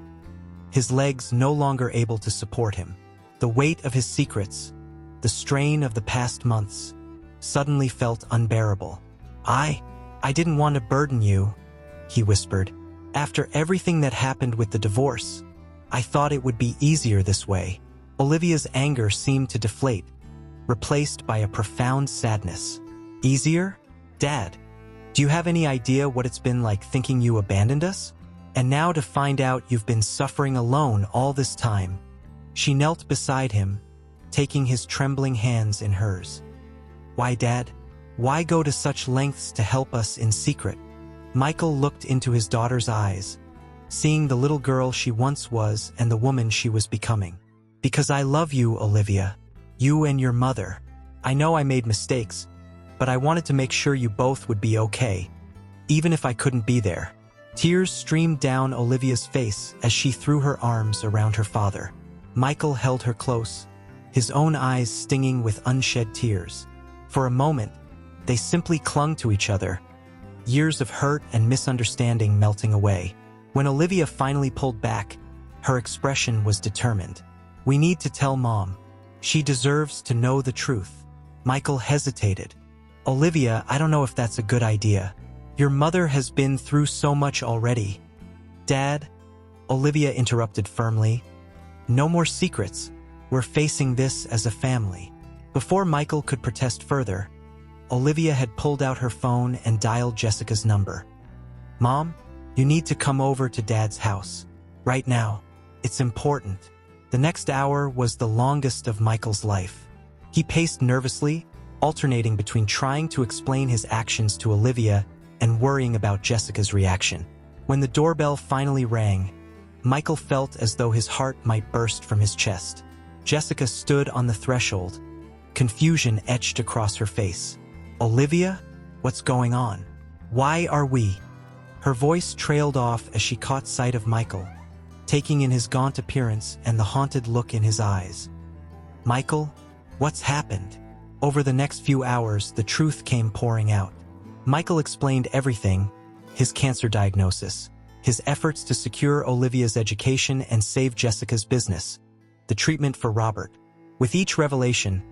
his legs no longer able to support him. The weight of his secrets, the strain of the past months, suddenly felt unbearable. I didn't want to burden you," he whispered. "After everything that happened with the divorce, I thought it would be easier this way." Olivia's anger seemed to deflate, replaced by a profound sadness. "Easier? Dad, do you have any idea what it's been like thinking you abandoned us? And now to find out you've been suffering alone all this time." She knelt beside him, taking his trembling hands in hers. "Why, Dad? Why go to such lengths to help us in secret?" Michael looked into his daughter's eyes, seeing the little girl she once was and the woman she was becoming. "Because I love you, Olivia. You and your mother. I know I made mistakes, but I wanted to make sure you both would be okay, even if I couldn't be there." Tears streamed down Olivia's face as she threw her arms around her father. Michael held her close, his own eyes stinging with unshed tears. For a moment, they simply clung to each other, years of hurt and misunderstanding melting away. When Olivia finally pulled back, her expression was determined. "We need to tell Mom. She deserves to know the truth." Michael hesitated. "Olivia, I don't know if that's a good idea. Your mother has been through so much already." "Dad," Olivia interrupted firmly, "no more secrets. We're facing this as a family." Before Michael could protest further, Olivia had pulled out her phone and dialed Jessica's number. "Mom, you need to come over to Dad's house. Right now. It's important." The next hour was the longest of Michael's life. He paced nervously, alternating between trying to explain his actions to Olivia and worrying about Jessica's reaction. When the doorbell finally rang, Michael felt as though his heart might burst from his chest. Jessica stood on the threshold, confusion etched across her face. "Olivia? What's going on? Why are we?" Her voice trailed off as she caught sight of Michael, taking in his gaunt appearance and the haunted look in his eyes. "Michael, what's happened?" Over the next few hours, the truth came pouring out. Michael explained everything: his cancer diagnosis, his efforts to secure Olivia's education and save Jessica's business, the treatment for Robert. With each revelation,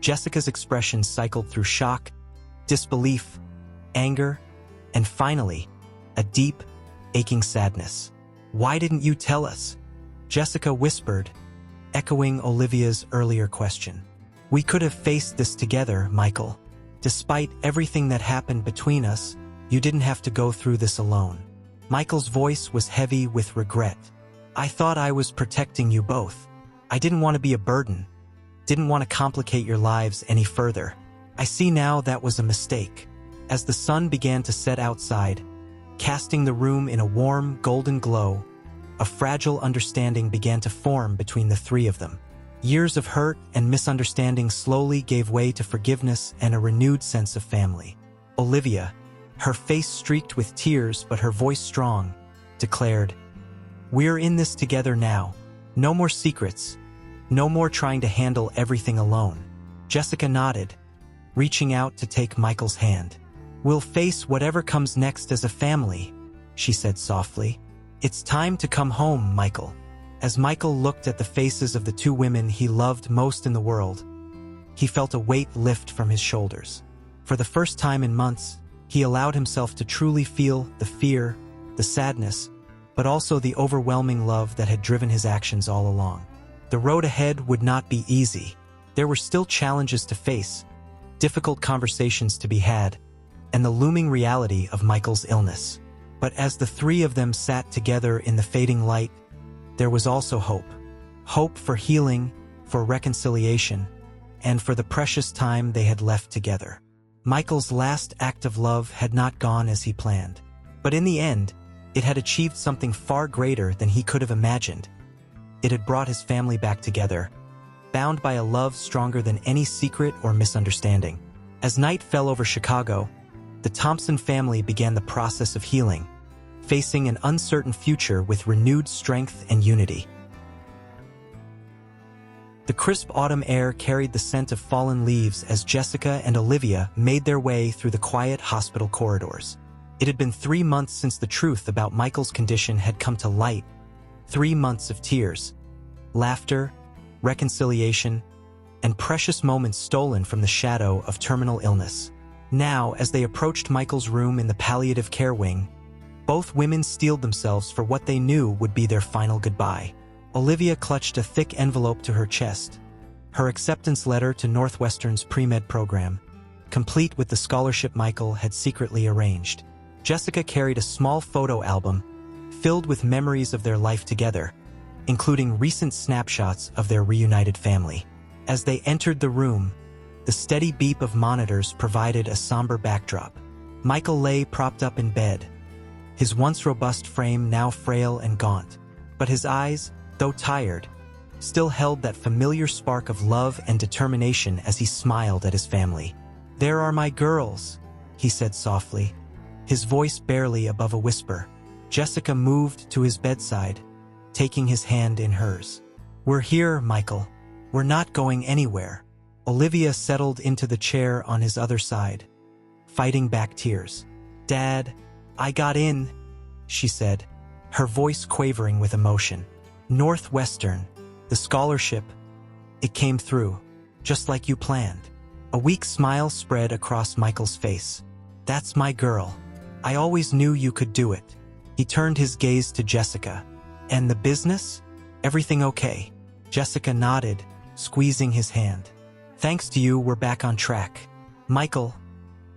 Jessica's expression cycled through shock, disbelief, anger, and finally, a deep, aching sadness. "Why didn't you tell us?" Jessica whispered, echoing Olivia's earlier question. "We could have faced this together, Michael. Despite everything that happened between us, you didn't have to go through this alone." Michael's voice was heavy with regret. "I thought I was protecting you both. I didn't want to be a burden, didn't want to complicate your lives any further. I see now that was a mistake." As the sun began to set outside, casting the room in a warm, golden glow, a fragile understanding began to form between the three of them. Years of hurt and misunderstanding slowly gave way to forgiveness and a renewed sense of family. Olivia, her face streaked with tears but her voice strong, declared, "We're in this together now. No more secrets. No more trying to handle everything alone." Jessica nodded, reaching out to take Michael's hand. "We'll face whatever comes next as a family," she said softly. "It's time to come home, Michael." As Michael looked at the faces of the two women he loved most in the world, he felt a weight lift from his shoulders. For the first time in months, he allowed himself to truly feel the fear, the sadness, but also the overwhelming love that had driven his actions all along. The road ahead would not be easy. There were still challenges to face, difficult conversations to be had, and the looming reality of Michael's illness. But as the three of them sat together in the fading light, there was also hope. Hope for healing, for reconciliation, and for the precious time they had left together. Michael's last act of love had not gone as he planned. But in the end, it had achieved something far greater than he could have imagined. It had brought his family back together, bound by a love stronger than any secret or misunderstanding. As night fell over Chicago, the Thompson family began the process of healing, facing an uncertain future with renewed strength and unity. The crisp autumn air carried the scent of fallen leaves as Jessica and Olivia made their way through the quiet hospital corridors. It had been 3 months since the truth about Michael's condition had come to light. 3 months of tears, laughter, reconciliation, and precious moments stolen from the shadow of terminal illness. Now, as they approached Michael's room in the palliative care wing, both women steeled themselves for what they knew would be their final goodbye. Olivia clutched a thick envelope to her chest, her acceptance letter to Northwestern's pre-med program, complete with the scholarship Michael had secretly arranged. Jessica carried a small photo album filled with memories of their life together, including recent snapshots of their reunited family. As they entered the room, the steady beep of monitors provided a somber backdrop. Michael lay propped up in bed, his once robust frame now frail and gaunt. But his eyes, though tired, still held that familiar spark of love and determination as he smiled at his family. "There are my girls," he said softly, his voice barely above a whisper. Jessica moved to his bedside, taking his hand in hers. "We're here, Michael. We're not going anywhere." Olivia settled into the chair on his other side, fighting back tears. "Dad, I got in," she said, her voice quavering with emotion. "Northwestern, the scholarship, it came through, just like you planned." A weak smile spread across Michael's face. "That's my girl. I always knew you could do it." He turned his gaze to Jessica. "And the business? Everything okay?" Jessica nodded, squeezing his hand. "Thanks to you, we're back on track. Michael,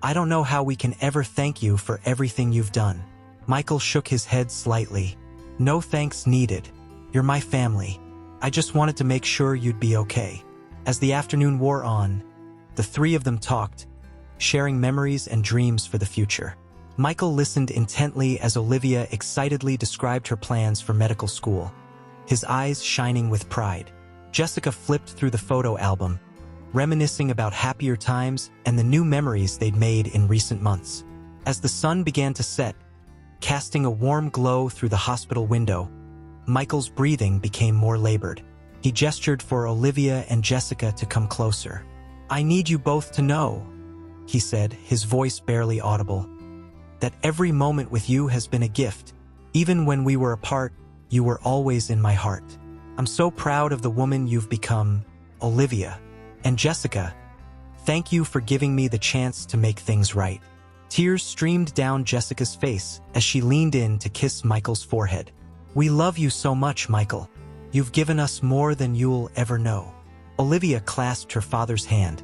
I don't know how we can ever thank you for everything you've done." Michael shook his head slightly. "No thanks needed. You're my family. I just wanted to make sure you'd be okay." As the afternoon wore on, the three of them talked, sharing memories and dreams for the future. Michael listened intently as Olivia excitedly described her plans for medical school, his eyes shining with pride. Jessica flipped through the photo album, reminiscing about happier times and the new memories they'd made in recent months. As the sun began to set, casting a warm glow through the hospital window, Michael's breathing became more labored. He gestured for Olivia and Jessica to come closer. "I need you both to know," he said, his voice barely audible, "that every moment with you has been a gift. Even when we were apart, you were always in my heart. I'm so proud of the woman you've become, Olivia. And Jessica, thank you for giving me the chance to make things right." Tears streamed down Jessica's face as she leaned in to kiss Michael's forehead. "We love you so much, Michael. You've given us more than you'll ever know." Olivia clasped her father's hand,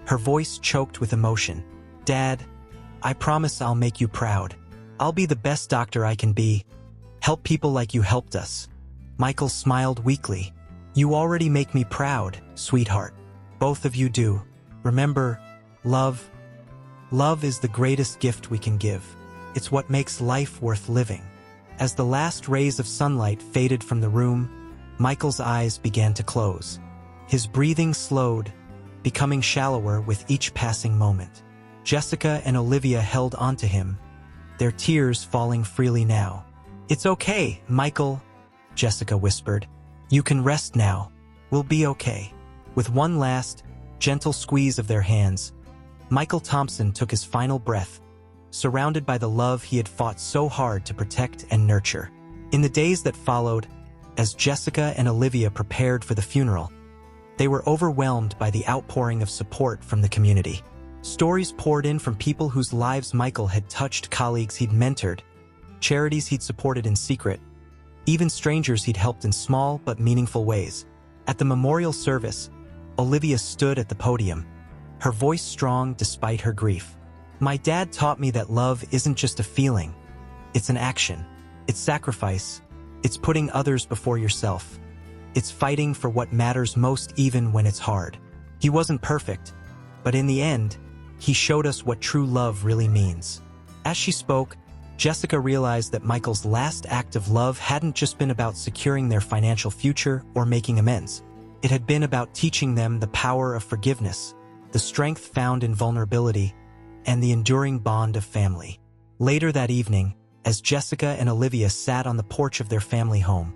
her voice choked with emotion. "Dad, I promise I'll make you proud. I'll be the best doctor I can be. Help people like you helped us." Michael smiled weakly. "You already make me proud, sweetheart. Both of you do. Remember, love is the greatest gift we can give. It's what makes life worth living." As the last rays of sunlight faded from the room, Michael's eyes began to close. His breathing slowed, becoming shallower with each passing moment. Jessica and Olivia held onto him, their tears falling freely now. "It's okay, Michael," Jessica whispered. "You can rest now. We'll be okay." With one last, gentle squeeze of their hands, Michael Thompson took his final breath, surrounded by the love he had fought so hard to protect and nurture. In the days that followed, as Jessica and Olivia prepared for the funeral, they were overwhelmed by the outpouring of support from the community. Stories poured in from people whose lives Michael had touched, colleagues he'd mentored, charities he'd supported in secret, even strangers he'd helped in small but meaningful ways. At the memorial service, Olivia stood at the podium, her voice strong despite her grief. "My dad taught me that love isn't just a feeling. It's an action. It's sacrifice. It's putting others before yourself. It's fighting for what matters most even when it's hard." He wasn't perfect, but in the end, he showed us what true love really means. As she spoke, Jessica realized that Michael's last act of love hadn't just been about securing their financial future or making amends. It had been about teaching them the power of forgiveness, the strength found in vulnerability, and the enduring bond of family. Later that evening, as Jessica and Olivia sat on the porch of their family home,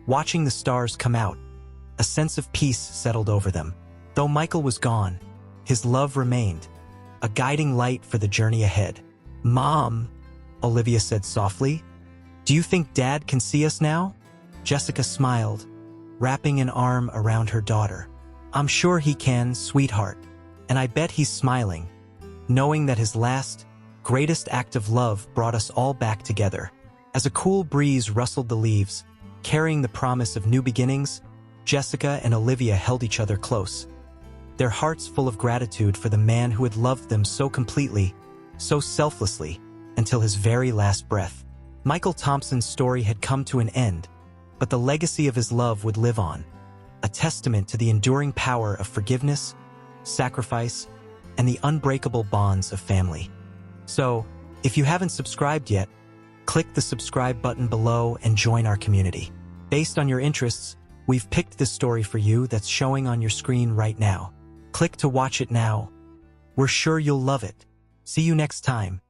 watching the stars come out, a sense of peace settled over them. Though Michael was gone, his love remained, a guiding light for the journey ahead. "Mom," Olivia said softly, "do you think Dad can see us now?" Jessica smiled, wrapping an arm around her daughter. "I'm sure he can, sweetheart, and I bet he's smiling, knowing that his last, greatest act of love brought us all back together." As a cool breeze rustled the leaves, carrying the promise of new beginnings, Jessica and Olivia held each other close, their hearts full of gratitude for the man who had loved them so completely, so selflessly, until his very last breath. Michael Thompson's story had come to an end, but the legacy of his love would live on, a testament to the enduring power of forgiveness, sacrifice, and the unbreakable bonds of family. So, if you haven't subscribed yet, Click the subscribe button below and join our community. Based on your interests, we've picked this story for you that's showing on your screen right now. Click to watch it now. We're sure you'll love it. See you next time.